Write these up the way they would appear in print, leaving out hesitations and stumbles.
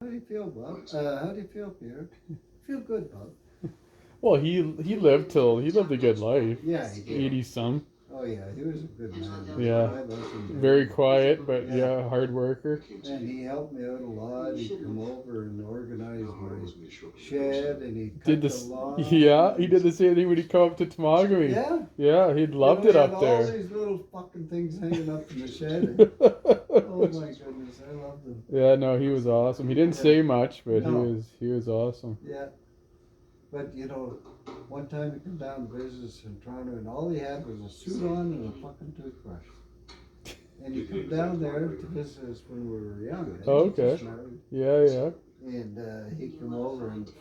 How do you feel, Bob? How do you feel, Pierre? Feel good, Bob. Well, he lived a good life. Yeah, he did. 80 some. Oh yeah, he was a good man. Yeah. I loved him. Very quiet, but yeah, hard worker. And he helped me out a lot. He'd come over and organize my shed, and he cut the lawn. Yeah, he did the same thing when he come up to Tamagami. Yeah. Yeah, he loved it up there. All these little fucking things hanging up in the shed. Oh my goodness, I loved him. Yeah, no, he was awesome. He didn't say much, but he was awesome. Yeah. But one time he came down to visit us in Toronto, and all he had was a suit on and a fucking toothbrush. And he came down there to visit us when we were young. Oh, okay. Yeah. And he'd come over and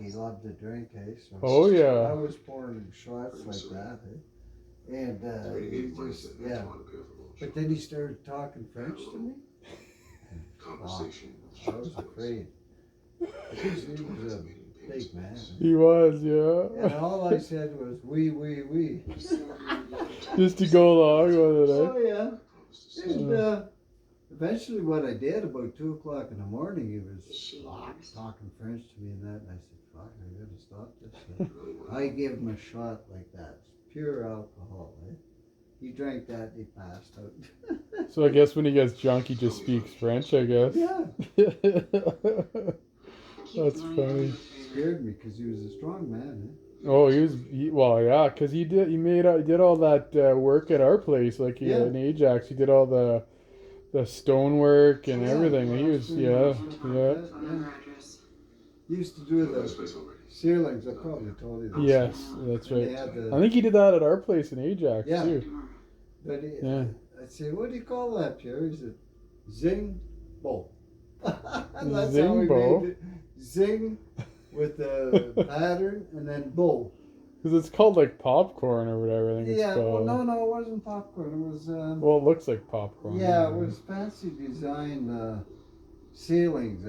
he loved to drink, So oh yeah. I was pouring him shots like that, And he just, But then he started talking French to me. I was afraid. Because he was a big man. He was, yeah. And all I said was, oui. Just to go along with it, Oh, yeah. And eventually what I did, about 2 o'clock in the morning, he was talking French to me and that, and I said, fuck, I gotta stop this. I gave him a shot like that. It's pure alcohol, He drank that, he passed out. So I guess when he gets drunk, he just speaks French, I guess. Yeah. That's funny. Scared me because he was a strong man. Oh, yeah, because he did all that work at our place, like in Ajax. He did all the stonework and everything. He was, yeah. He used to do the ceilings. I probably told you that. Yes, that's right. I think he did that at our place in Ajax too. But I said, what do you call that, Pierre? He said, zing bo. That's zing bo. How he made it. Zing with the pattern and then bow. Because it's called like popcorn or whatever. I think it's called. Well, no, it wasn't popcorn. It was. Well, it looks like popcorn. Yeah, it was fancy design ceilings,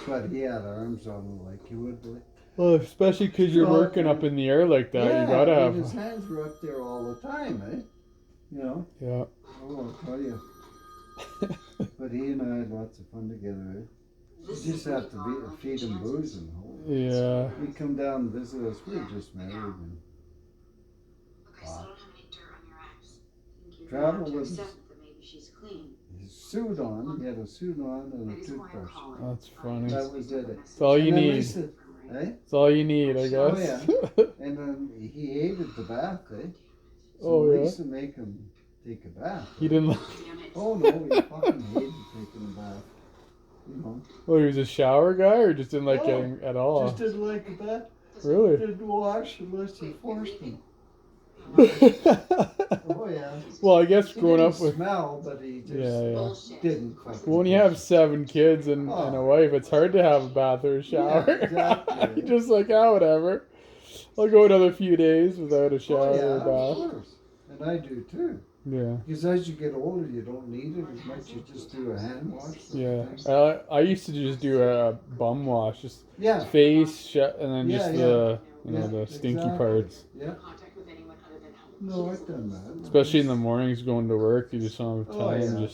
But he had arms on them like he would. Well, especially because you're working up in the air like that, you gotta have. His hands were up there all the time, Yeah. Oh, I'll tell you. But he and I had lots of fun together, You just have to feed him booze and hold. Yeah. He'd come down and visit us. We were just married. And, travel with us. His suit on. He had a suit on and a toothbrush. That's funny. That was it. That's all you need. That's all you need, I guess. Oh, yeah. And then he hated the bath, So we used to make him take a bath. He didn't like Oh, no. He fucking hated taking a bath. Well, he was a shower guy or just didn't like getting at all? Just didn't like the bath. Really? Didn't wash unless he forced him. Oh, yeah. Well, I guess growing up with... smell, but he just didn't. Well, when you have 7 kids and a wife, it's hard to have a bath or a shower. Yeah, exactly. You're just like, whatever. I'll go another few days without a shower or a bath. Of course. And I do too. Yeah. Because as you get older, you don't need it as much. You just do a hand wash. Yeah. I used to just do a bum wash. Just face, and then just the stinky parts. Yeah. No, I've done that. Especially in the mornings going to work, you just don't have time.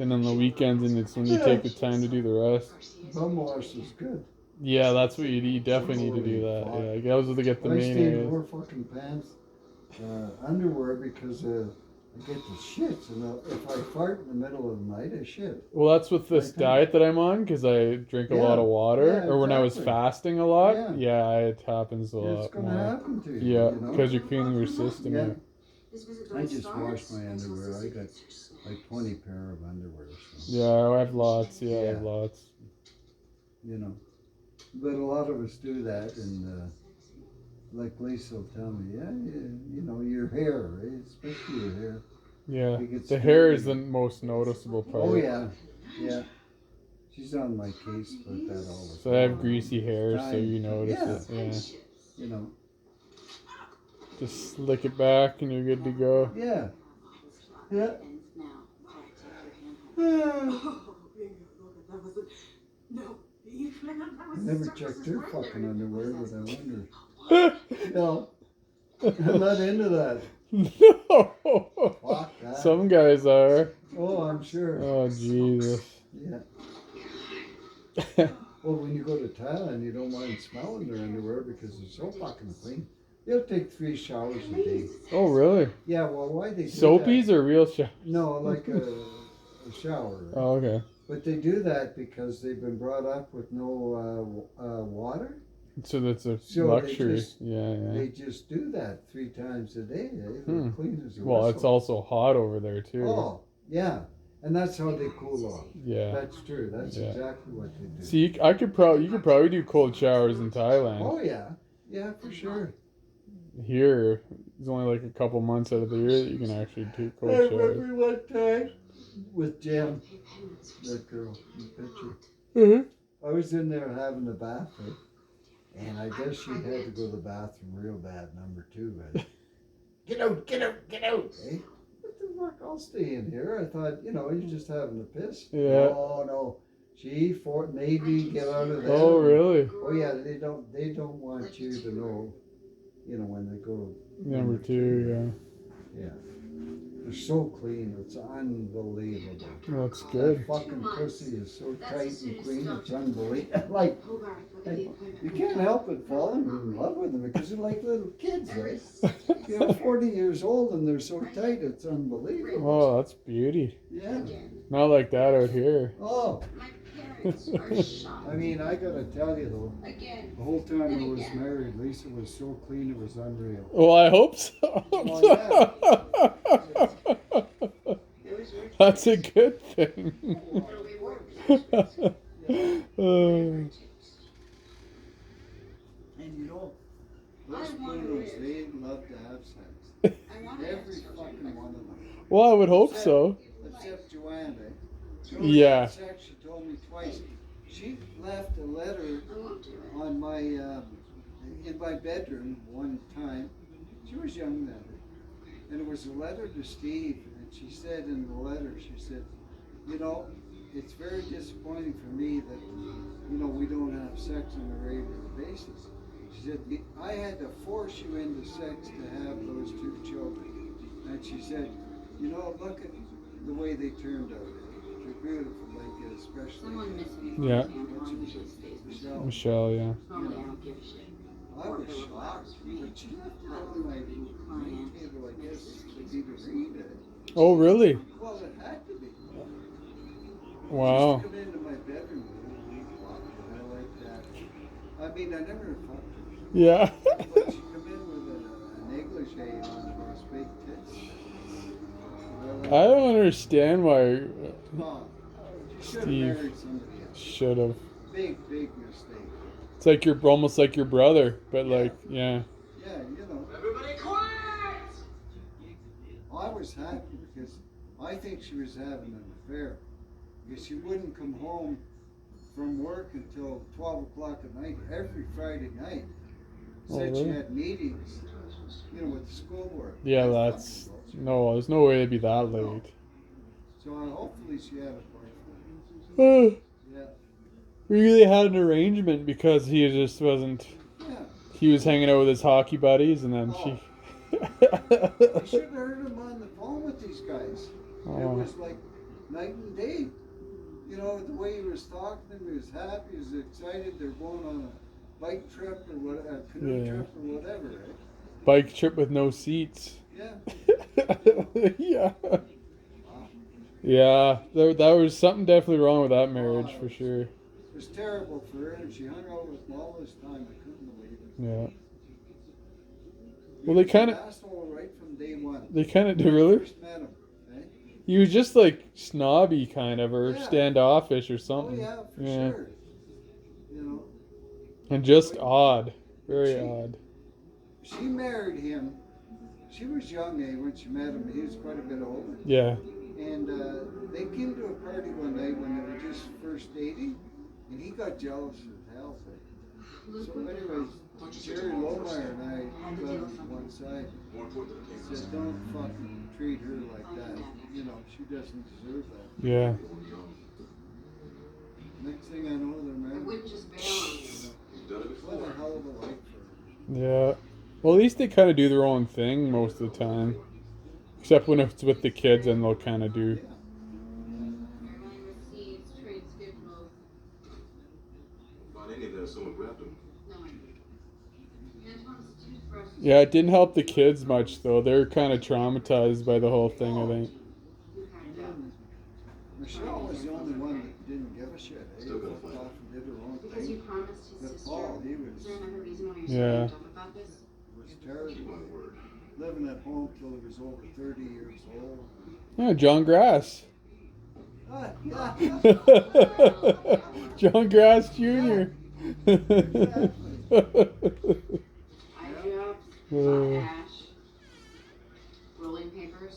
And on the weekends, and it's when you take the time to do the rest. Bum wash is good. Yeah, that's what you definitely need to do that. Yeah, I was to get the main areas. I wear fucking pants, underwear because I get the shits, and if I fart in the middle of the night, I shit. Well, that's with this diet that I'm on, because I drink a lot of water, or when I was fasting a lot. Yeah, it happens a lot. It's gonna happen to you. Yeah, because you're cleaning your system. Yeah. I just wash my underwear. I got like 20 pair of underwear. So. Yeah, I have lots. I have lots. But a lot of us do that, and like Lisa will tell me, your hair, especially your hair. Yeah, the hair is the most noticeable part. Oh, yeah. She's on my case about that all the time. So I have greasy hair, so you notice it. Yeah. Just slick it back and you're good to go. Yeah. Yeah. I never checked her fucking underwear, but I wonder. No. I'm not into that. No. Fuck that. Some guys are. Oh, I'm sure. Oh, Jesus. Yeah. Well, when you go to Thailand, you don't mind smelling their underwear because it's so fucking clean. They'll take 3 showers a day. Oh, really? Yeah, well, why they do Soapies that? or real showers? No, like a shower. Right? Oh, okay. But they do that because they've been brought up with no water. So that's a So luxury. Yeah. They just do that 3 times a day. They're clean as a Well, whistle. it's also hot over there too. Oh, yeah. And that's how they cool off. Yeah. That's true. That's exactly what they do. See, you could probably do cold showers in Thailand. Oh, yeah. Yeah, for sure. Here, it's only like a couple months out of the year that you can actually do cold I showers. remember one time with Jem, that girl in the picture. Mm-hmm. I was in there having a bath, right? And I guess she had to go to the bathroom real bad, number 2. Right? Get out, get out, get out. Eh? What the fuck? I'll stay in here. I thought, you're just having a piss. Yeah. Oh, no. She, Fort Navy, get out of there. Oh, really? Oh, yeah. They don't want you to know, when they go. Number 2, Yeah. They're so clean. It's unbelievable. yeah. That's good. That fucking pussy is so tight and clean. It's unbelievable. Like, you can't help but falling in love with them because they're like little kids, right? 40 years old and they're so tight. It's unbelievable. Oh, that's beauty. Yeah. Not like that out here. Oh. I mean, I gotta tell you though, the whole time I was married, Lisa was so clean it was unreal. Well, I hope so. Oh, That's a good thing. And those poodles, they love to have sex. Every fucking one of them. Well, I would hope so. Except Joanne, eh? Yeah. Sex, she told me twice. She left a letter on my in my bedroom one time. She was young then, and it was a letter to Steve. And she said in the letter, she said, it's very disappointing for me that we don't have sex on a regular basis. She said, I had to force you into sex to have those 2 children. And she said, look at the way they turned out. They're beautiful, like especially. Yeah. Michelle. Michelle, yeah. I was shocked. But she left it on my table, I guess, for me to read it. Oh, really? Well, it had to be. Wow. She come into my bedroom and I like that. I mean, I never fucked her. Yeah. But she come in with a negligee on those big tits. I don't understand why She should have Steve married somebody else. should have. Big mistake. It's like you're almost like your brother, but like, yeah. Yeah, Everybody quiet! I was happy because I think she was having an affair. Because she wouldn't come home from work until 12 o'clock at night, every Friday night. Said she had meetings, with the school board. Yeah, there's no way it'd be that late. So hopefully she had a boyfriend. Yeah. We really had an arrangement because he just wasn't. Yeah. He was hanging out with his hockey buddies, and then she. You should have heard him on the phone with these guys. It was like night and day. The way he was talking to them, he was happy, he was excited. They're going on a bike trip or whatever, a canoe trip or whatever, right? Bike trip with no seats. Yeah. Yeah. Yeah, that was something definitely wrong with that marriage for sure. It was terrible for her, and she hung out with him all this time. I couldn't believe it. Yeah. Well, they kind of. Asshole right from day one. They kind of do, really. First met him, eh? He was just like snobby, kind of, or standoffish, or something. Oh yeah, for sure. And just odd, very odd. She married him. She was young, when she met him. He was quite a bit older. Yeah. And they came to a party one night when they were just first dating, and he got jealous as hell. So anyways, Jerry Lohmeyer and I got him to one side. Said, don't fucking treat her like that. She doesn't deserve that. Yeah. Next thing I know, they're married. What a hell of a life for her. Yeah. Well, at least they kind of do their own thing most of the time. Except when it's with the kids, and they'll kind of do. any of that, someone grabbed him. Yeah, it didn't help the kids much though. They're kind of traumatized by the whole thing, I think. Michelle was the only one that didn't give a shit. Still gonna Fucked fight. off and did her own Because you thing. promised his But sister. Paul, he Is was there another reason why you're Yeah. so dumb about this? terrible. Keep my word. Living at home till he was over 30 years old. Yeah, John Grass. Ah, John Grass Jr. Eye drops, hot ash, rolling papers,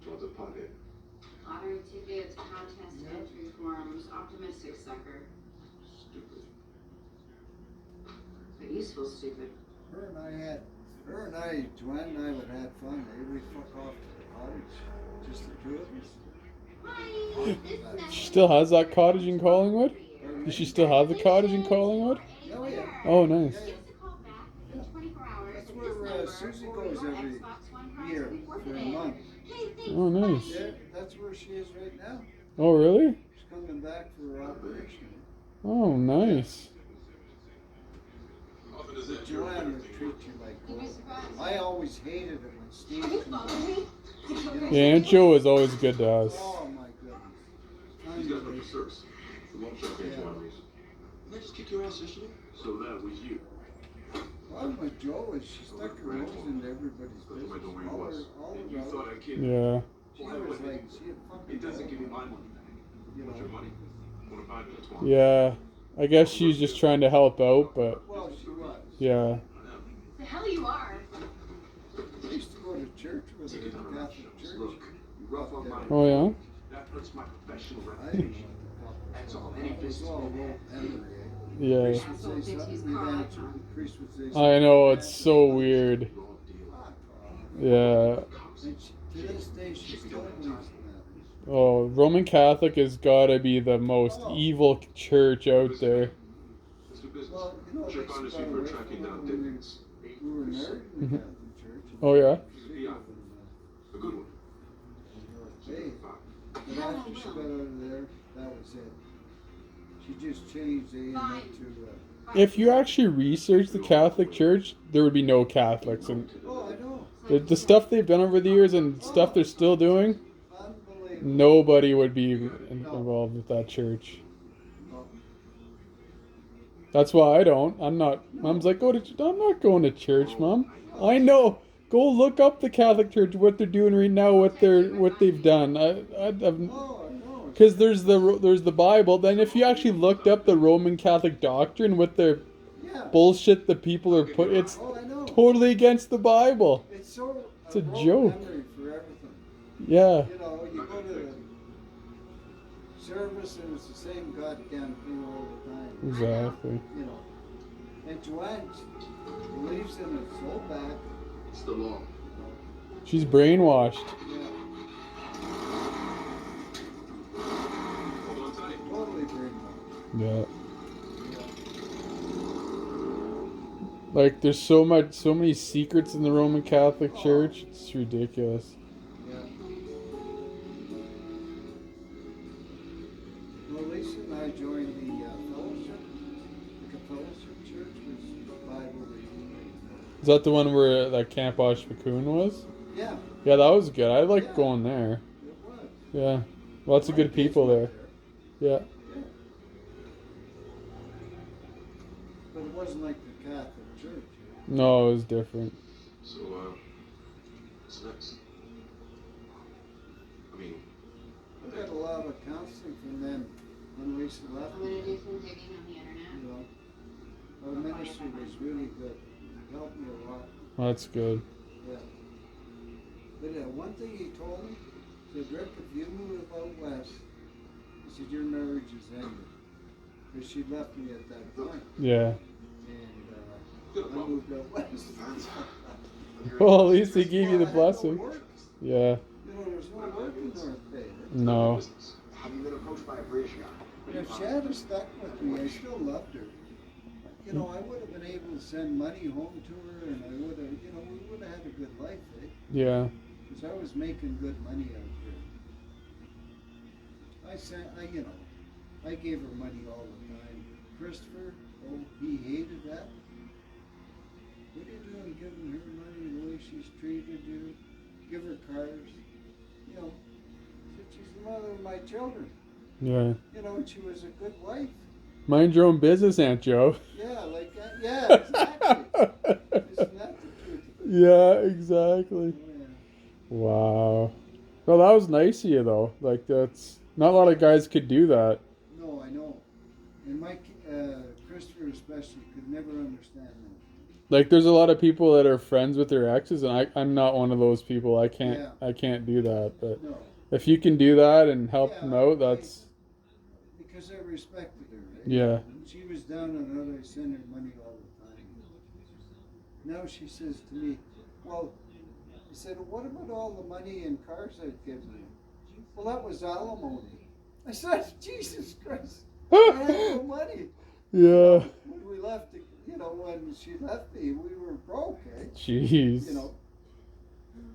Dropped a pothead. lottery tickets, contest entry forms, optimistic sucker. Stupid. But useful stupid. Her and I, Joanne and I would have had fun. We'd fuck off to the cottage. Just the two of us. She still has that cottage in Collingwood? Does she still have the cottage in Collingwood? Oh, yeah. Oh, nice. That's where Susie goes every year for a month. Oh, nice. Yeah, that's where she is right now. Oh, really? She's coming back for her operation. Oh, nice. Often is that your Joanne would treat you like gold. I always hated it when Steve came back. Yeah, Aunt Joe was always good to us. Oh my goodness. These guys are for service. The one shot Yeah. Did I just kick your ass yesterday? So that was you. Problem with Joe is she stuck her nose into everybody's That's business. why I know where he All was. her And you thought I'd kid. Yeah. She was like, she had fucking. It doesn't give me my money back. You What's your know. money? Want to buy me a twine? Yeah. I guess she's just trying to help out, but Well, she was. yeah. The hell you are. I used to go to church with her, Take it the down Catholic Look, church. you rough on my Oh, yeah? That hurts my professional I reputation. That's all any It was business all man real has. Henry. Yeah. Priest would say something, we'd answer. The priest would say something. I know, it's so weird. Raw deal. Fuck off. Yeah. And she, to this day, she still believes in that. Oh, Roman Catholic has gotta be the most evil church out there. Let's do business. Well, you know, Check they on this got for away tracking from down her when dividends. we were married in the Catholic church. Oh, yeah? A good one. Hey, but after she got out of there, that was it. She just changed the A and to. If you actually research the Catholic Church, there would be no Catholics. And Oh, I know. the stuff they've done over the years and stuff they're still doing, Unbelievable. nobody would be involved with that church. No. That's why I don't. I'm not. Mom's like, I'm not going to church, Mom. I know. Go look up the Catholic Church, what they're doing right now, what they've done. Oh, I know. Because there's the Bible. Then if you actually looked up the Roman Catholic doctrine with their Yeah. bullshit that people are put, it's Oh, I know. totally against the Bible. It's so. It's a wrong joke. memory for everything. Yeah. You know, you go to the service and it's the same goddamn thing all the time. Exactly. You know. And Joanne believes in it so bad. It's the law. She's brainwashed. Yeah. Hold on tight. Totally brainwashed. Yeah. Yeah. Like there's so many secrets in the Roman Catholic Church. It's ridiculous. Yeah. Well, Lisa and I joined the fellowship. The fellowship church was Bible reading. Is that the one where that Camp Oshpakun was? Yeah, Yeah, that was good. I like Yeah. going there. it was. Yeah. Lots of good people there. Yeah. Yeah. But it wasn't like the Catholic church. No, it was different. So, what's next? I mean, I got a lot of counseling from them when Lisa left. I'm gonna do some digging on the internet. You know, our ministry was really good. It helped me a lot. That's good. Yeah. But one thing he told me, he said, Rick, if you move out west, he said, your marriage is ended. Because she left me at that time. Yeah. And I moved out west. Well, at least they gave you the Well, I had no blessing. work. Yeah. You know, there's no work in North Bay. No. have you been approached by a British guy? If she had stuck with me, I still loved her. You know, I would have been able to send money home to her, and I would have, you know, we would have had a good life, eh? Yeah. Because I was making good money out here. I gave her money all the time. Christopher, oh, he hated that. What are you doing giving her money the way she's treated you? Give her cars. You know, said she's the mother of my children. Yeah. You know, and she was a good wife. Mind your own business, Aunt Joe. Yeah, like that. Yeah, exactly. Isn't that the truth? Yeah, exactly. Oh, yeah. Wow. Well, that was nice of you, though. Like, that's not a lot of guys could do that. No, I know. And Mike, Christopher especially, could never understand that. Like, there's a lot of people that are friends with their exes, and I'm not one of those people. I can't Yeah. I can't do that. But No. if you can do that and help Yeah, them out, that's because I respected her, right? yeah. When she was down and out, I sent her money all the time. Now she says to me, well, I said, what about all the money and cars I've given you? Well, that was alimony. I said, Jesus Christ, I had no money. Yeah. When we left, when she left me, we were broke, eh? Jeez. You know.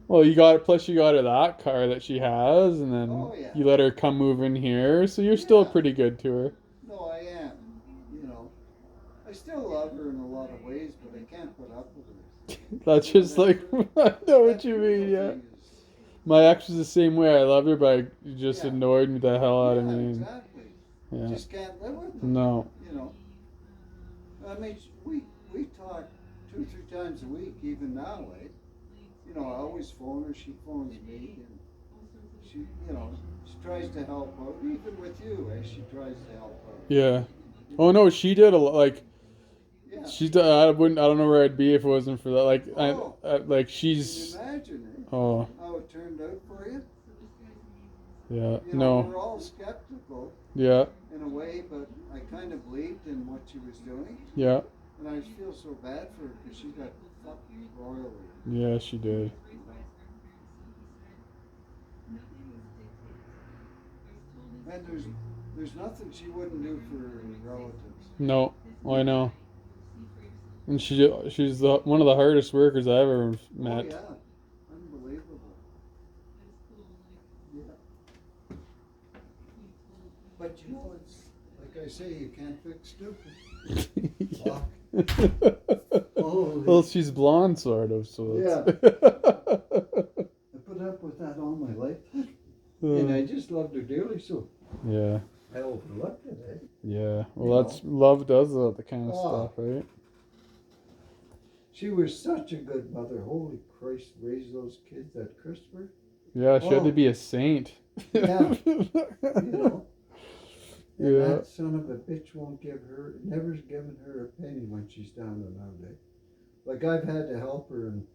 Well, you got her that car that she has, and then Oh, yeah. you let her come move in here, so you're still Yeah. pretty good to her. No, I am. You know, I still love her in a lot of ways, but I can't put up with her. That's just like I know what you mean. Yeah. My ex was the same way. I loved her, but it just Yeah. annoyed me the hell out of me. Exactly. Yeah. Just can't live with them. No. You know. I mean, we talk 2-3 times a week, even now, eh? You know, I always phone her, she phones me, and she tries to help out. Even with you, eh? She tries to help out. Yeah. Oh no, she did a lot. Like, Yeah. I don't know where I'd be if it wasn't for that. Like, Oh. like Can she's. you imagine, eh? Oh. How it turned out for you? Yeah. You know, No. we're all skeptical Yeah. in a way, but I kind of believed in what she was doing. Yeah. And I feel so bad for her because she got fucked royally. Yeah, she did. And there's nothing she wouldn't do for her relatives. No. Oh, I know. And she's one of the hardest workers I've ever met. Oh yeah, unbelievable. Yeah. But you know, it's like I say, you can't fix stupid. Fuck. Holy. Well, she's blonde, sort of. So Yeah. it's I put up with that all my life, and I just loved her dearly. So yeah. I overlooked it. Eh? Yeah. Well, that's love does that kind of Oh. stuff, right? She was such a good mother. Holy Christ, raised those kids, that Christopher. Yeah, she had to Oh. be a saint. Yeah. You know. And Yeah. that son of a bitch never given her a penny when she's down and out. Eh? Like I've had to help her, and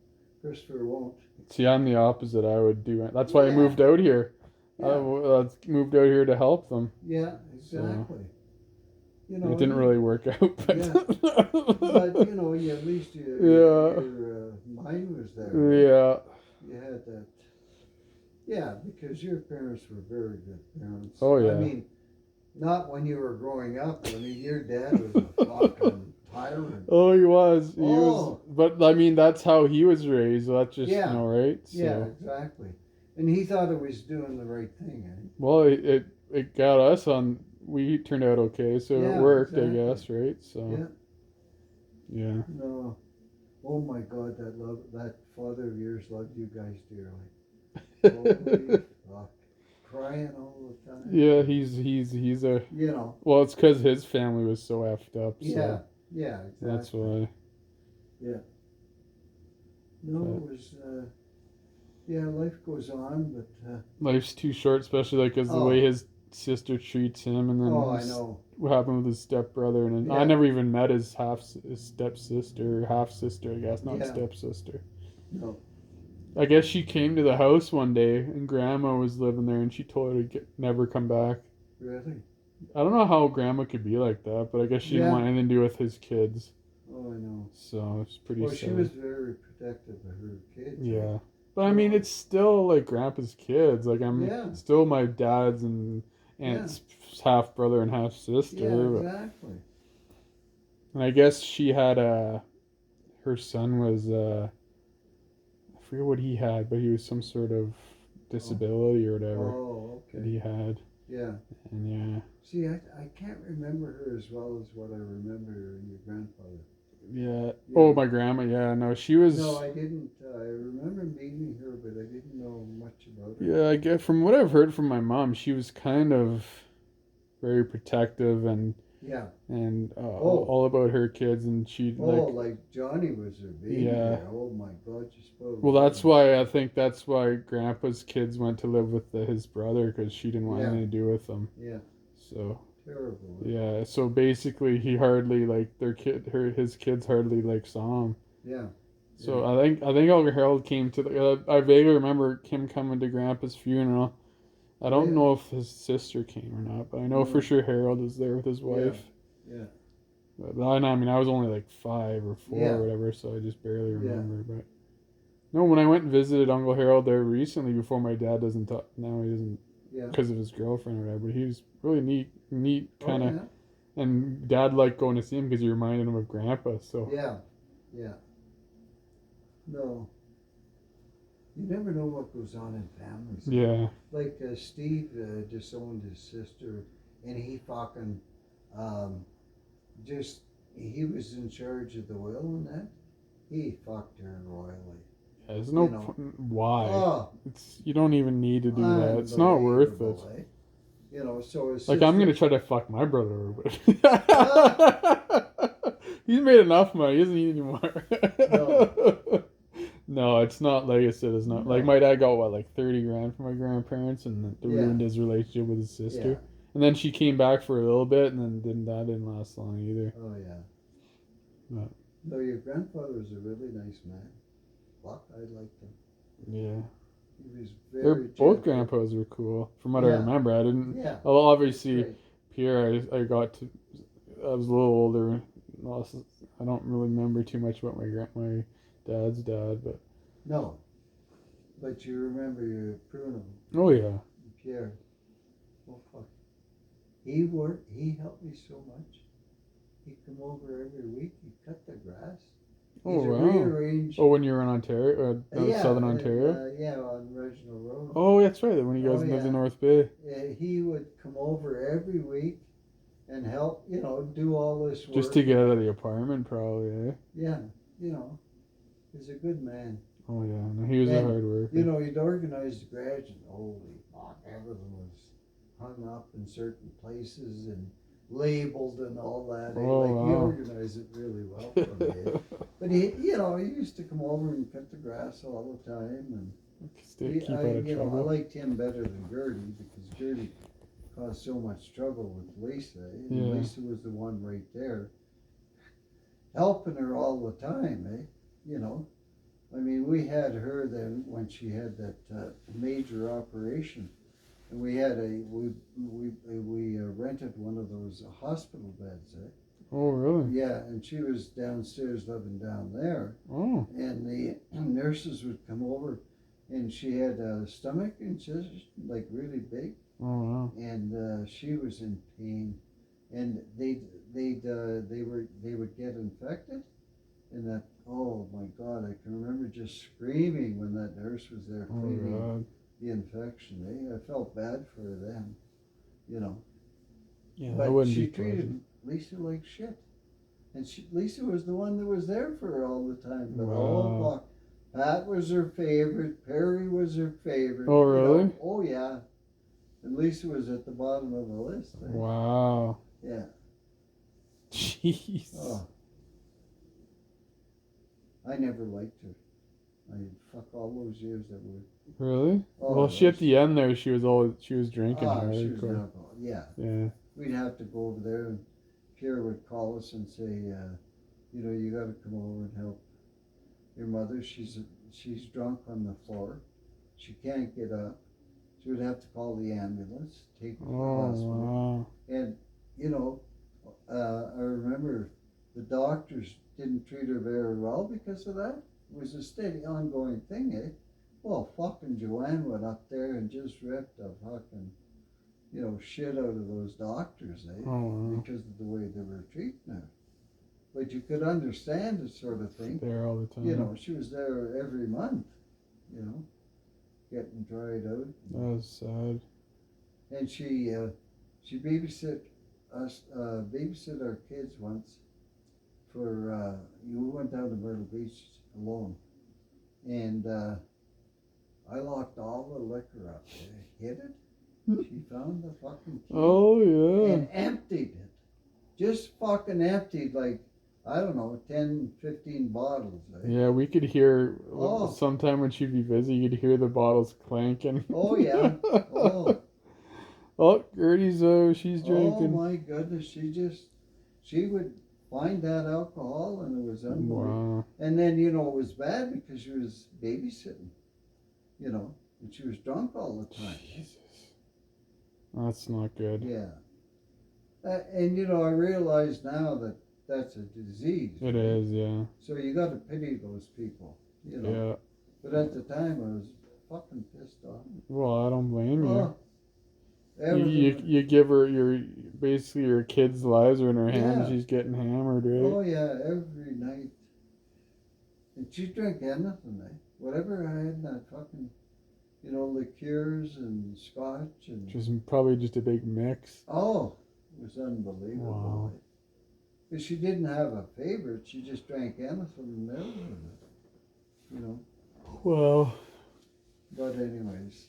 Christopher won't. See, I'm the opposite. I would do it. That's why I Yeah. moved out here. Yeah. I moved out here to help them. Yeah, exactly. You know, It didn't really work out, but Yeah. But you know, at least your mind was there. yeah. You had that. Yeah, because your parents were very good parents. Oh, yeah. I mean, not when you were growing up. I mean, your dad was a fucking tyrant. Oh, he was. He Oh. was. But I mean, that's how he was raised. That's just Yeah. right. So. Yeah, exactly. And he thought it was doing the right thing. Eh? Well, it got us on. We turned out okay, so Yeah, it worked, exactly. I guess, right? So. Yeah. Yeah. No. Oh my God, that father of yours loved you guys dearly. Holy fuck. Crying all the time. Yeah, he's a. You know. Well, it's because his family was so effed up. So Yeah. Yeah. Exactly. that's why. Yeah. No, it was. Yeah, life goes on, but. Life's too short, especially like as the way his sister treats him, and then I know. what happened with his stepbrother, and I Yeah. never even met his stepsister, half sister, I guess, not Yeah. stepsister. No. I guess she came to the house one day, and Grandma was living there, and she told her to never come back. Really? I don't know how Grandma could be like that, but I guess she didn't Yeah. want anything to do with his kids. Oh, I know. So it's pretty Well, sad. she was very protective of her kids. Yeah. But I mean, it's still like Grandpa's kids. Like I'm Yeah. still my dad's and aunt's half brother and half sister. Yeah, exactly. And I guess she had her son was I forget what he had, but he was some sort of disability or whatever Oh, that okay. he had. Yeah. And yeah. See, I can't remember her as well as what I remember your grandfather. Yeah. Yeah. Oh, my grandma. Yeah. No, she was. No, I didn't. I remember meeting her, but I didn't know much about her. Yeah, I get from what I've heard from my mom, she was kind of very protective and Yeah. all about her kids, and she like Johnny was her baby. Yeah. There. Oh my God, you spoke. Well, that's why I think that's why Grandpa's kids went to live with his brother, because she didn't want anything to do with them. Yeah. So. Terrible. Yeah. So basically, he hardly his kids hardly saw him. Yeah. So I think Uncle Harold came to I vaguely remember him coming to Grandpa's funeral. I don't know if his sister came or not, but I know for sure Harold was there with his wife. Yeah. But I mean, I was only like 5 or 4 or whatever, so I just barely remember. But no, when I went and visited Uncle Harold there recently, before my dad doesn't talk now, he doesn't because of his girlfriend or whatever. But he was really neat kind of, and Dad liked going to see him because he reminded him of Grandpa. So yeah. No. You never know what goes on in families. Yeah. Like Steve disowned his sister, and he fucking he was in charge of the will and that. He fucked her royally. Yeah, there's no why. Oh, You don't even need to do that. It's not worth it. Eh? You know, so his Like, I'm gonna try to fuck my brother, but he's made enough money. He doesn't need any more. No, it's not like I said. It's not like my dad got like 30 grand from my grandparents, and it ruined his relationship with his sister. Yeah. And then she came back for a little bit, and then didn't last long either. Oh yeah. But, no, your grandfather was a really nice man. Fuck, I liked him. Yeah. He was very. Both grandpas were cool, from what I remember. I didn't. Yeah. Well, obviously, Pierre, I got to. I was a little older. I don't really remember too much about my dad's dad, but. No. But you remember your Bruno. Oh yeah. Pierre. Oh fuck. He helped me so much. He'd come over every week. He'd cut the grass. Oh wow. Rearrange. Oh, when you were in Ontario, Southern Ontario. On Reginald Road. Oh, that's right. When you guys lived in North Bay. He would come over every week and help. Do all this work. Just to get out of the apartment, probably. Eh? Yeah. He's a good man. Oh yeah, no, he was a hard worker. He'd organize the garage, and holy fuck, everything was hung up in certain places and labeled and all that. Oh, wow. He wow. organized it really well for me. But he used to come over and cut the grass all the time, and keep out of trouble. I liked him better than Gertie, because Gertie caused so much trouble with Lisa. And Lisa was the one right there, helping her all the time, eh? I mean, we had her then when she had that major operation, and we rented one of those hospital beds. Oh, really? Yeah, and she was downstairs living down there. Oh. And the nurses would come over, and she had a stomach incision, like really big. Oh wow. And she was in pain, and they would get infected. And that, oh my God, I can remember just screaming when that nurse was there cleaning the infection. I felt bad for them, Yeah, but she treated Lisa like shit. And Lisa was the one that was there for her all the time. But oh, Pat was her favorite. Perry was her favorite. Oh, really? Oh, yeah. And Lisa was at the bottom of the list. Eh? Wow. Yeah. Jeez. Oh. I never liked her. Fuck all those years that were. Really? Oh, well, she at the end there, she was drinking. She was alcohol. Yeah. Yeah. We'd have to go over there, and Pierre would call us and say, you got to come over and help your mother. She's drunk on the floor. She can't get up. She would have to call the ambulance, take her to the hospital. Wow. And I remember the doctors didn't treat her very well because of that. It was a steady, ongoing thing, eh? Well, fucking Joanne went up there and just ripped a fucking, shit out of those doctors, eh? Oh, wow. Because of the way they were treating her. But you could understand the sort of thing. There all the time. She was there every month, getting dried out. That was sad. And she babysit us, babysit our kids once for, we went down to Myrtle Beach alone. And I locked all the liquor up. I hid it. She found the fucking key. Oh, yeah. And emptied it. Just fucking emptied, like, I don't know, 10, 15 bottles. Right? Yeah, we could hear, Oh. sometime when she'd be busy, you'd hear the bottles clanking. Oh, yeah. Oh. Oh, Gertie's, she's drinking. Oh, my goodness. She would find that alcohol, and it was unbelievable. Wow. And then, you know, it was bad because she was babysitting, you know, and she was drunk all the time. Jesus. That's not good. Yeah. And, you know, I realize now that that's a disease. It is, yeah. So you got to pity those people, you know. Yeah. But at the time, I was fucking pissed off. Well, I don't blame you. Oh, You give her basically your kids' lives are in her hands. Yeah. She's getting hammered, right? Oh, yeah, every night. And she drank anything, eh? Whatever I had in that fucking, you know, liqueurs and scotch and... Probably just a big mix. Oh, it was unbelievable. Wow. Eh? Because she didn't have a favorite. She just drank anything and everything, you know. Well. But anyways.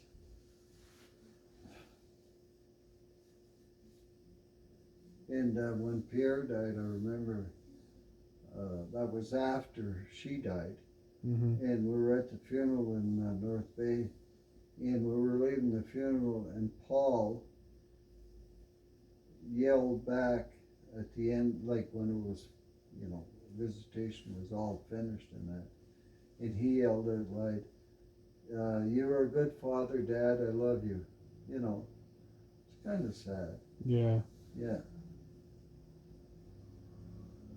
And when Pierre died, I remember that was after she died. Mm-hmm. And we were at the funeral in North Bay. And we were leaving the funeral, and Paul yelled back at the end, like when it was, you know, visitation was all finished and that. And he yelled out loud, "You're a good father, Dad. I love you." You know, it's kind of sad. Yeah. Yeah.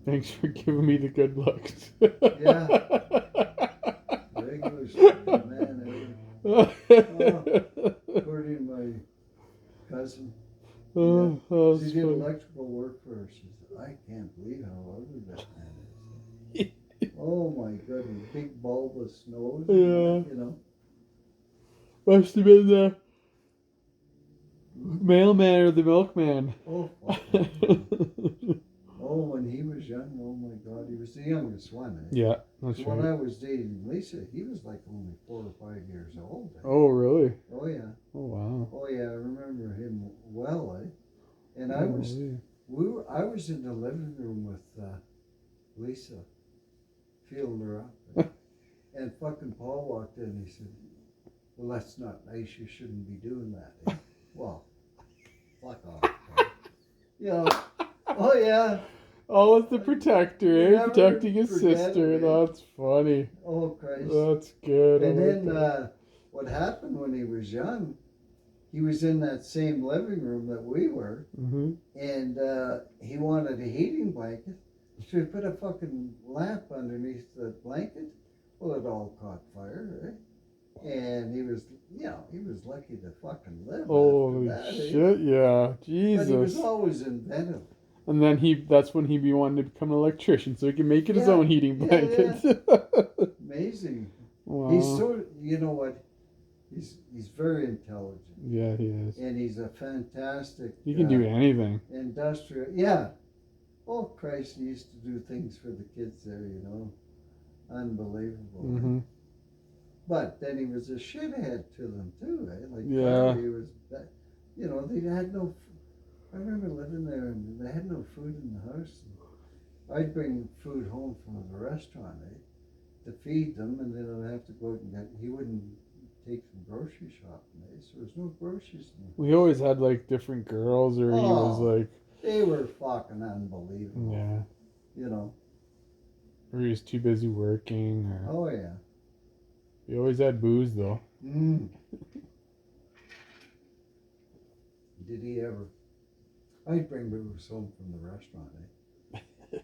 Thanks for giving me the good looks. Yeah. Regular shit, man. According to my cousin. Oh, She that's did funny. electrical work for her. She said, "I can't believe how ugly that man is." Oh my goodness, big bulbous nose. Yeah. You know. Must have been the mailman or the milkman. Oh, fuck. Oh, when he was young, oh my God, he was the youngest one. Eh? Yeah, that's So right. when I was dating Lisa, he was like only 4 or 5 years old. Eh? Oh, really? Oh yeah. Oh, wow. Oh yeah, I remember him well, eh? And I Oh, was, yeah. I was in the living room with Lisa, feeling her up, eh? And fucking Paul walked in. He said, "Well, that's not nice. You shouldn't be doing that." Eh? Well, fuck off. Eh? You know. Oh yeah. Oh, it's the protector, eh? Never Protecting his forget sister. it, eh? That's funny. Oh Christ. That's good. And I like then that. what happened when he was young, he was in that same living room that we were, Mm-hmm. and he wanted a heating blanket, so he put a fucking lamp underneath the blanket. Well, it all caught fire, right? And he was, you know, he was lucky to fucking live Holy after that. shit, yeah. But he was Jesus. always inventive. And then that's when he'd be wanting to become an electrician so he can make it his Yeah, own heating yeah, blanket. Amazing. Wow. He's so, you know what? He's very intelligent. Yeah, he is. And he's a fantastic. He can do anything. Industrial, yeah. Oh Christ, he used to do things for the kids there, you know. Unbelievable. Mm-hmm. But then he was a shithead to them too, eh? Like, Yeah. He was, you know, they had no. I remember living there, and they had no food in the house. I'd bring food home from the restaurant, to feed them, and then I'd have to go out and get. He wouldn't take them grocery shopping, so there was no groceries. We always had like different girls, or he was like. They were fucking unbelievable. Yeah. You know. Or he was too busy working. Or Oh yeah. he always had booze though. Mm. Did he ever? I'd bring booze home from the restaurant,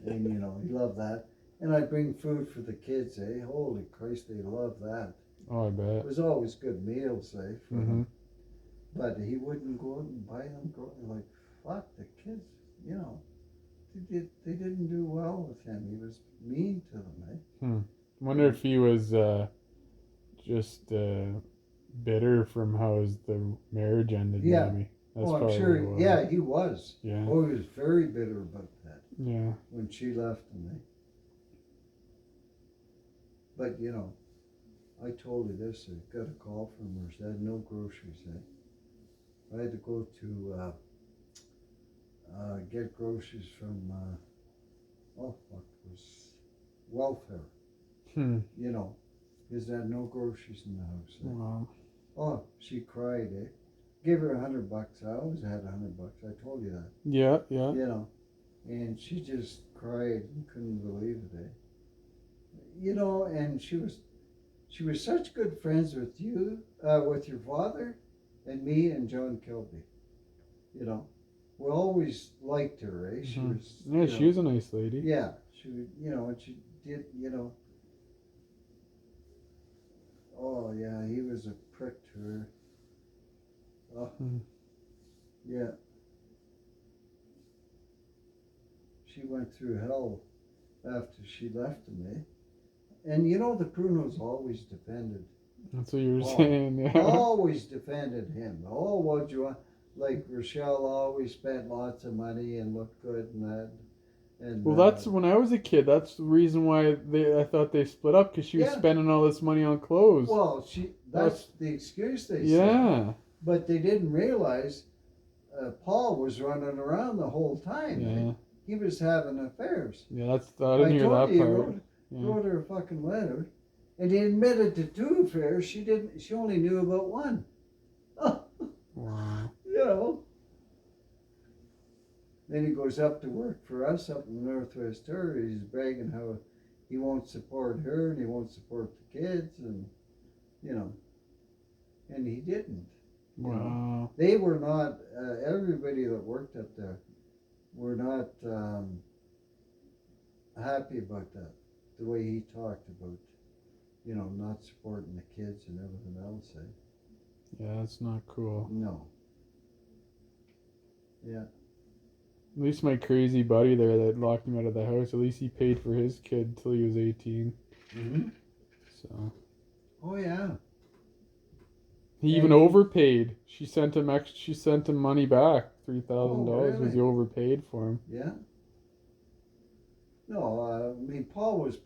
and you know, he loved that. And I'd bring food for the kids, Holy Christ, they loved that. Oh, I It bet. was always good meals, for Mm-hmm. them. But he wouldn't go out and buy them. Like, fuck, the kids, you know, they didn't do well with him. He was mean to them, I wonder if he was just bitter from how the marriage ended, Yeah. maybe. That's Oh, I'm probably sure. what it was. Yeah, he was. Yeah. Oh, he was very bitter about that Yeah. when she left him. Eh? But you know, I told you this. I got a call from her. She had no groceries. Eh? I had to go to get groceries from. Oh, what was welfare? You know, because they had no groceries in the house. Eh? Wow. Oh, she cried. Eh? Give her $100. I always had $100. I told you that. Yeah, yeah. You know, and she just cried and couldn't believe it. Eh? You know, and she was such good friends with you, with your father, and me and John Kilby. You know, we always liked her. Eh? She was. Yeah, she was a nice lady. Yeah, she. You know, and she did. You know. Oh yeah, he was a prick to her. Oh, yeah. She went through hell after she left him, eh? And you know, the Prunos always defended. That's what you were saying, yeah. Always defended him. Oh, what you want? Like Rochelle always spent lots of money and looked good and that. And well, that's when I was a kid. That's the reason why I thought they split up, because she was spending all this money on clothes. Well, that's the excuse they said. Yeah. But they didn't realize Paul was running around the whole time. Yeah. Eh? He was having affairs. Yeah, I didn't hear that part. Wrote her a fucking letter, and he admitted to 2 affairs. She only knew about 1. Wow. You know. Then he goes up to work for us up in the Northwest Territory. He's bragging how he won't support her and he won't support the kids, and you know, and he didn't. Wow. Know. They were not. Everybody that worked up there were not happy about that. The way he talked about, you know, not supporting the kids and everything else. Eh? Yeah, that's not cool. No. Yeah. At least my crazy buddy there that locked him out of the house, at least he paid for his kid till he was 18. Mm-hmm. So. Oh yeah. He even overpaid. She sent him money back. $3,000 was he overpaid for him. Yeah. No, I mean Paul was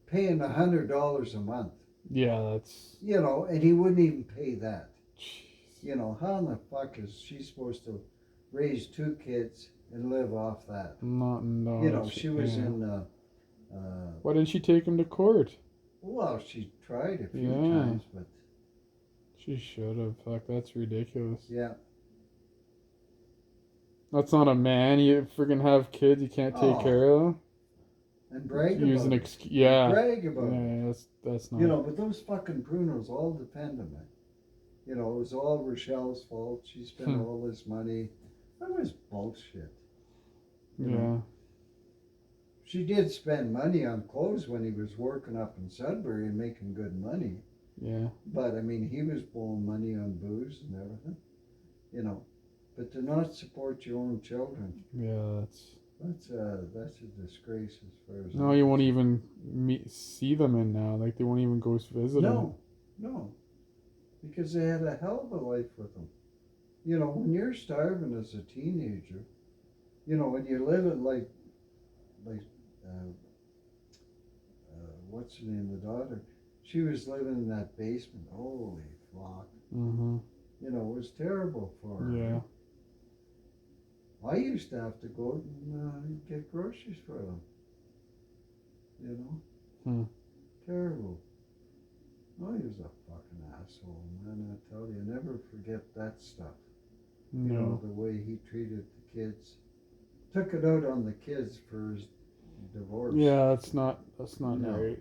paying $100 a month. Yeah, that's. You know, and he wouldn't even pay that. Jeez. You know, how in the fuck is she supposed to raise 2 kids and live off that? No. You know, she was in. Why didn't she take him to court? Well, she tried a few times, but. She should have. Fuck, that's ridiculous. Yeah. That's not a man. You friggin' have kids you can't take care of them. And brag Use about an it. excuse. Yeah. Brag about it. Yeah, that's not. You know, but those fucking prunos all depend on it. You know, it was all Rochelle's fault. She spent all this money. That was bullshit. You know? She did spend money on clothes when he was working up in Sudbury and making good money. Yeah. But, I mean, he was blowing money on booze and everything. You know, but to not support your own children. Yeah, that's a disgrace as far as. No, you won't even see them in now. Like, they won't even go visit them. No. Because they had a hell of a life with them. You know, when you're starving as a teenager, you know, when you're living like what's her name, the daughter, she was living in that basement. Holy fuck. Mm-hmm. You know, it was terrible for her. Yeah. I used to have to go out and get groceries for them. You know? Terrible. Oh, he was a fucking asshole, man. I tell you, never forget that stuff. No. You know, the way he treated the kids. Took it out on the kids for his divorce. Yeah, that's not right.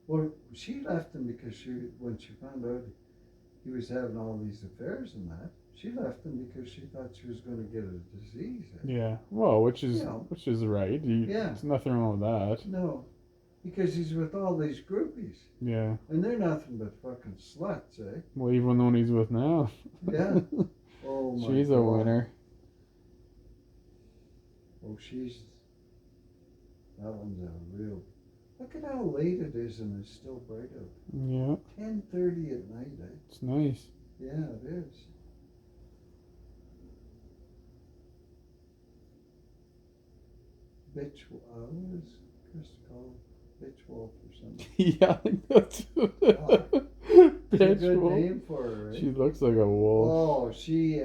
Well, she left him because when she found out he was having all these affairs and that, she left him because she thought she was going to get a disease. Yeah. Well, which is right. Yeah. There's nothing wrong with that. No. Because he's with all these groupies. Yeah. And they're nothing but fucking sluts, eh? Well, even the one he's with now. Yeah. Oh my She's God. a winner. Oh, that one's a real. Look at how late it is and it's still bright out. Yeah. 10:30 at night, eh? It's nice. Yeah, it is. Bitch, what is Chris called? Bitch wolf or something. Yeah, I think that's It's a bitch good wolf. name for her, right? She looks like a wolf. She's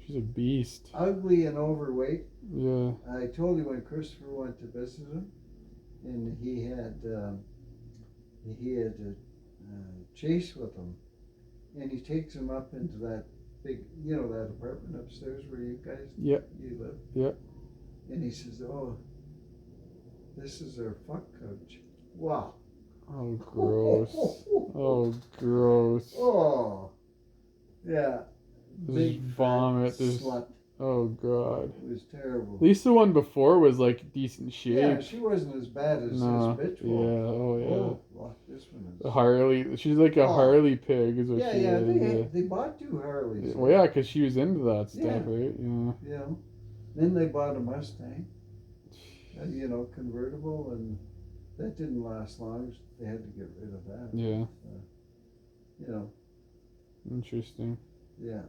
She's a beast. ugly and overweight. Yeah. I told you when Christopher went to visit him, and he had to chase with him, and he takes him up into that big, that apartment upstairs where you guys you live. Yeah. And he says, "Oh, this is our fuck couch." Wow. Oh, gross. Oh, gross. Oh, yeah. There's Big vomit. There's slut. Oh god. It was terrible. At least the one before was like decent shape. Yeah, she wasn't as bad as No. this bitch Yeah. wolf. Oh yeah. Oh, well, this one is. A Harley. She's like a Harley pig, is what Yeah, she yeah. is. They bought 2 Harleys. Well, yeah, because she was into that stuff, Yeah. right? Yeah. Yeah. Then they bought a Mustang, convertible, and that didn't last long. They had to get rid of that. Yeah. Interesting. Yeah.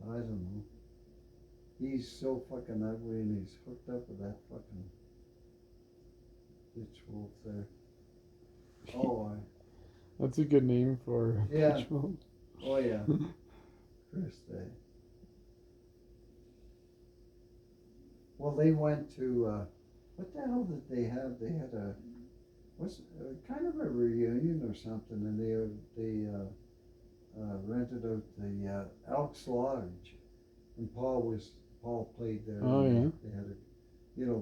I don't know. He's so fucking ugly, and he's hooked up with that fucking bitch wolf there. Oh, That's a good name for a Yeah. bitch wolf. oh yeah. Chris, Well, they went to, what the hell did they have? They had kind of a reunion or something, and they rented out the Elks Lodge, and Paul played there. Oh, yeah. They had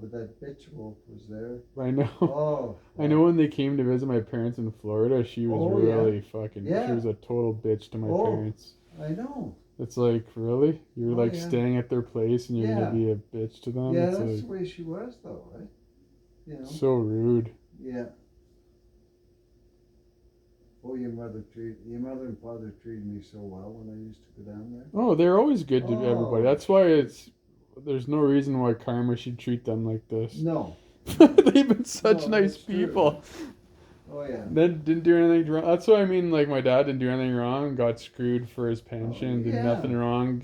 but that bitch wolf was there. I know. Oh, I know when they came to visit my parents in Florida, she was Oh, yeah. really fucking. Yeah. She was a total bitch to my Oh. parents. I know. It's like, really? You're Oh, like yeah. staying at their place and you're Yeah. gonna be a bitch to them? Yeah, It's that's like the way she was, though, right? so rude. Yeah. Oh, your mother and father treated me so well when I used to go down there. Oh, they're always good to Oh. everybody. That's why there's no reason why karma should treat them like this. No. They've been such No, nice that's true. people. Oh yeah. They didn't do anything wrong. That's what I mean. Like my dad didn't do anything wrong. Got screwed for his pension. Did yeah. nothing wrong.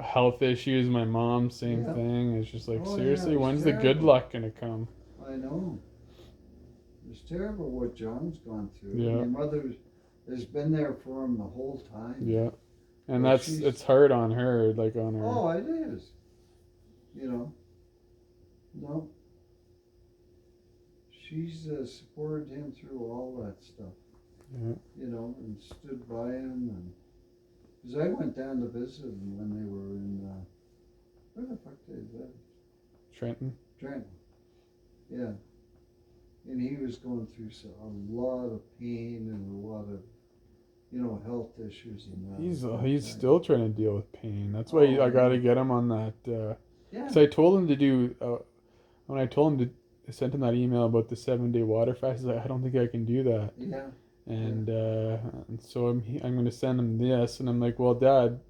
Health issues. My mom, same Yeah. thing. It's just like Oh, seriously, yeah, it's when's the good terrible. luck gonna come? I know. It's terrible what John's gone through. Yeah. Your mother has been there for him the whole time. Yeah, and Well, it's hard on her. Like on her. Oh, it is. No. She's supported him through all that stuff. Yeah. And stood by him, and because I went down to visit them when they were in where the fuck they lived? Trenton. Trenton. Yeah. And he was going through a lot of pain and a lot of health issues and He's still trying to deal with pain. That's why I got to get him on that. yeah. So I told him to do when I told him to. I sent him that email about the 7-day water fast. He's like, I don't think I can do that. Yeah. And so I'm going to send him this, and I'm like, well, Dad,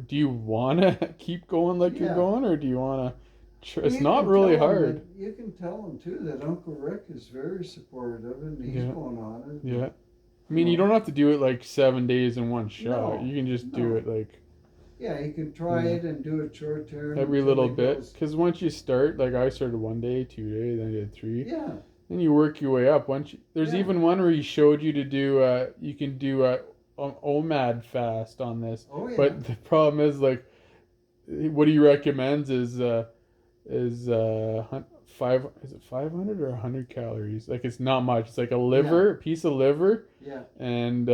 do you want to keep going like you're going, or do you want to? It's not really hard. You can tell him too that Uncle Rick is very supportive, and he's going on it. Yeah, I mean, you don't have to do it like 7 days in one shot. No, You can just do it like. Yeah, you can try it and do it short term. Every little bit, because once you start, like I started 1 day, 2 days, then I did 3. Yeah. Then you work your way up. There's even one where he showed you to do. You can do an OMAD fast on this. Oh yeah. But the problem is like, what he recommends is 500 or 100 calories. Like it's not much. It's like a piece of liver. Yeah. And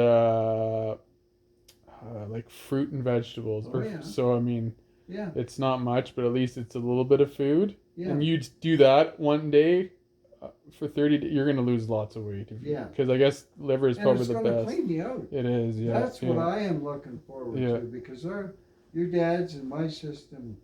like fruit and vegetables. So I mean, it's not much, but at least it's a little bit of food. Yeah. And you do that 1 day for 30 days, you're gonna lose lots of weight. Because I guess liver is probably the best. It's gonna clean you out. It is. Yeah. That's what I am looking forward to, because your dad's in my system.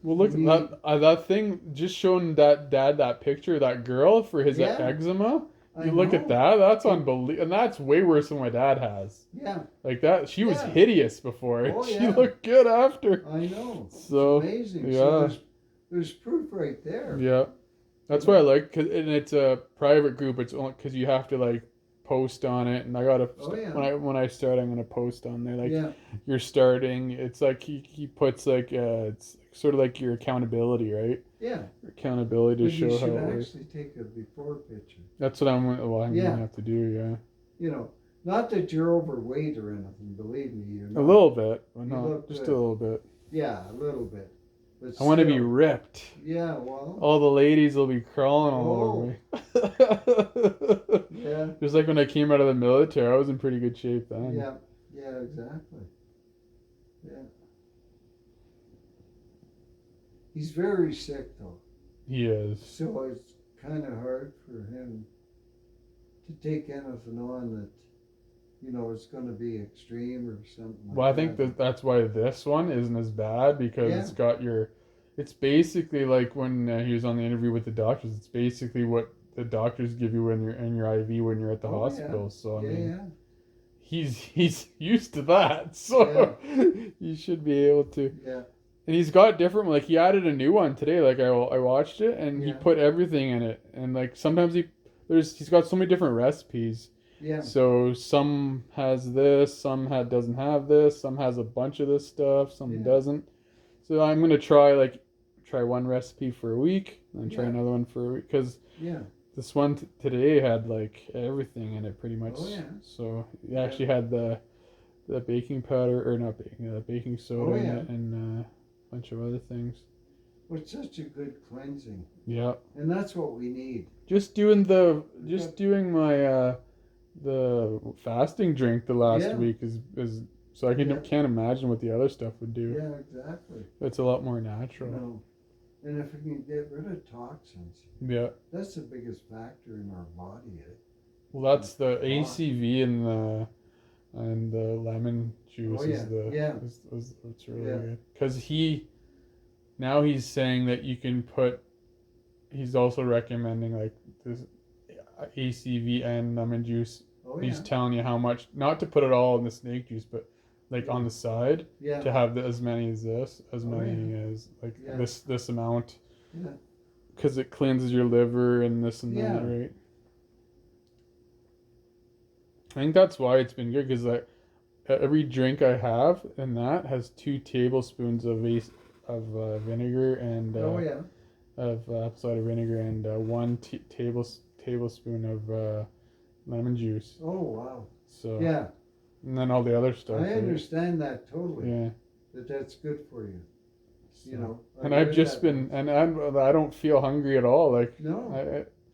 Well, look, that thing, just showing that dad that picture of that girl for his eczema. You look at that, that's unbelievable. And that's way worse than my dad has. Yeah. Like that, she was hideous before. Oh, she looked good after. I know. So, it's amazing. Yeah. So there's proof right there. Yeah. That's why I like, and it's a private group. It's only because you have to like post on it, and I gotta when I start, I'm gonna post on there like you're starting. It's like he puts like it's sort of like your accountability, right? Yeah. Accountability to show how it works. You should actually take a before picture. That's what I'm gonna have to do. Yeah. You know, not that you're overweight or anything. Believe me, you're not. A little bit, but not just a little bit. Yeah, a little bit. But I want to be ripped. Yeah, well. All the ladies will be crawling all over me. Yeah. Just like when I came out of the military, I was in pretty good shape then. Yeah, yeah, exactly. Yeah. He's very sick though. He is. So it's kind of hard for him to take anything on that, you know, it's going to be extreme or something like well, I think that's why this one isn't as bad, because it's got it's basically like when he was on the interview with the doctors, it's basically what the doctors give you when you're in your IV when you're at the hospital. Yeah. So I mean, he's used to that, so you should be able to. Yeah. And he's got different, like he added a new one today. Like I watched it, and he put everything in it, and like sometimes he's got so many different recipes. Yeah. So some has this, some doesn't have this, some has a bunch of this stuff, some doesn't. So I'm gonna try one recipe for a week, and try another one for a week, because this one today had like everything in it pretty much. Oh yeah. So it actually had the baking powder, or not baking, baking soda in it, and a bunch of other things. Well, it's such a good cleansing. Yeah. And that's what we need. Just doing my the fasting drink the last week is so I can't imagine what the other stuff would do. Yeah, exactly. It's a lot more natural. You know, and if we can get rid of toxins, that's the biggest factor in our body. Well, that's the ACV and the lemon juice is it's really good, because he's saying that you can put. He's also recommending like this ACV and lemon juice. He's telling you how much, not to put it all in the snake juice, but like on the side to have as many as this, as this amount, because it cleanses your liver and this and that, right? I think that's why it's been good, because like every drink I have and that has 2 tablespoons of vinegar and of apple cider vinegar and 1 tablespoon of lemon juice. Oh wow! So and then all the other stuff. I understand that totally. Yeah, that's good for you. So, you know, and I've just been, and I don't feel hungry at all. Like no.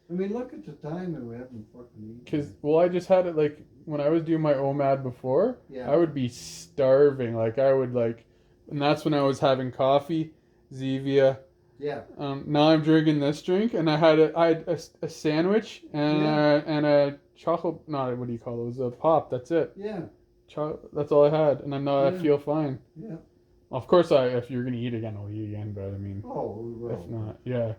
I mean, look at the time and we haven't fucking eaten. Because, well, I just had it, like, when I was doing my OMAD before, I would be starving. Like, I would, like, and that's when I was having coffee, Zevia. Yeah. Now I'm drinking this drink, and I had a sandwich and a chocolate, not, what do you call it? It was a pop, that's it. Yeah. That's all I had, and I feel fine. Yeah. Of course, if you're going to eat again, I'll eat again, but I mean, if not, yeah.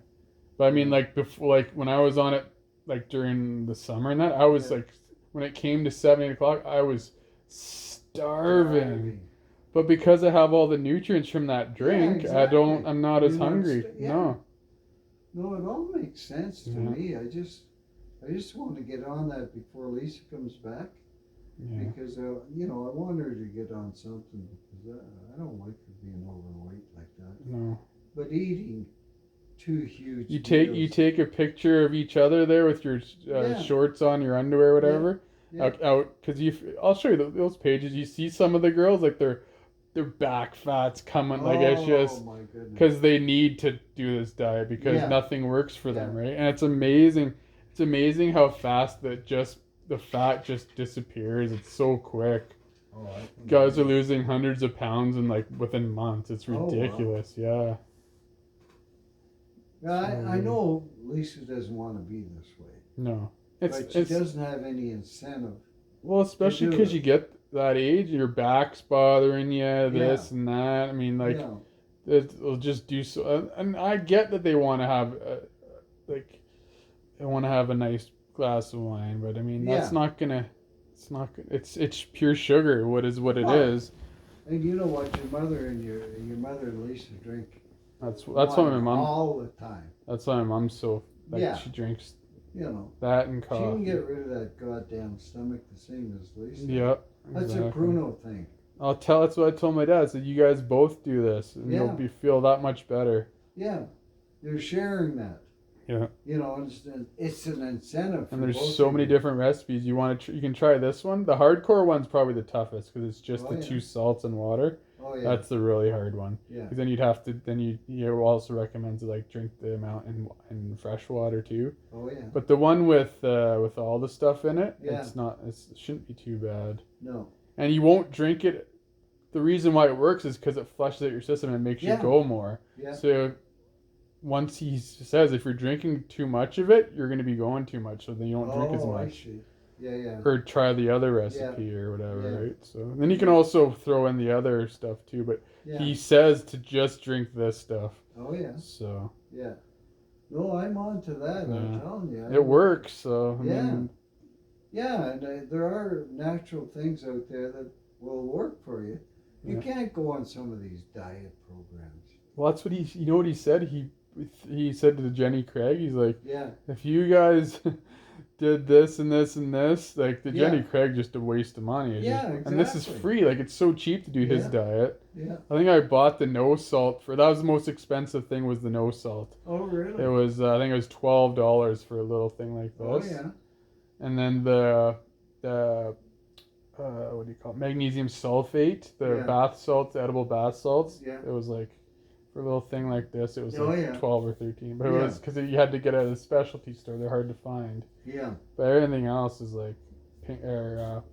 But I mean, like before, like when I was on it, like during the summer and that, I was like, when it came to 7, 8 o'clock, I was starving. But because I have all the nutrients from that drink, I'm not as hungry. No. No, it all makes sense to me. I just want to get on that before Lisa comes back. Yeah. Because, I want her to get on something, because I don't like her being overweight like that. No. But eating 2 huge You take a picture of each other there with your shorts on, your underwear, whatever. Yeah. Out, because I'll show you those pages. You see some of the girls, like their back fat's coming, like it's just because they need to do this diet because nothing works for them, right? And it's amazing. It's amazing how fast the fat just disappears. It's so quick. Guys are losing hundreds of pounds in within months. It's ridiculous. Wow. I know Lisa doesn't want to be this way. No. But she doesn't have any incentive. Well, especially because you get that age, your back's bothering you, this and that. I mean, it'll just do so. And I get that they want to have, a nice glass of wine, but I mean, that's not gonna. It's not. It's pure sugar. What it is. And you know what, your mother and Lisa drink. That's why my mom all the time. That's why my mom's so she drinks you know. That and She coffee. can get rid of that goddamn stomach the same as Lisa. Yeah. That's exactly. a Bruno thing. That's what I told my dad. I said, you guys both do this, and you'll feel that much better. Yeah. You're sharing that. Yeah. You know, it's an incentive. And there's so many different recipes. You want to, you can try this one. The hardcore one's probably the toughest because it's just the 2 salts and water. Oh yeah. That's the really hard one. Yeah. Because then you'd have to. Then you also recommend to like drink the amount in fresh water too. Oh yeah. But the one with all the stuff in it, Yeah. it shouldn't be too bad. No. And you won't drink it. The reason why it works is because it flushes out your system and makes you go more. Yeah. So once he says if you're drinking too much of it, you're going to be going too much, so then you don't drink as much. I see. Yeah, yeah. Or try the other recipe or whatever, right? So then you can also throw in the other stuff too, but he says to just drink this stuff. Oh yeah. So yeah. No, I'm on to that. I'm telling you. It works. So I mean, yeah, and there are natural things out there that will work for you. You can't go on some of these diet programs. Well, that's what you know what he said? He said to Jenny Craig, he's like, if you guys did this and this and this, like the Jenny Craig just a waste of money. Exactly. And this is free. Like it's so cheap to do his diet. Yeah. I think I bought the no salt that was the most expensive thing was the no salt. Oh really? It was I think it was $12 for a little thing like this. Oh yeah. And then the what do you call it? Magnesium sulfate, the bath salts, the edible bath salts. Yeah. It was like for a little thing like this, it was 12 or 13. But it was because you had to get it at a specialty store. They're hard to find. Yeah. But everything else is like pink or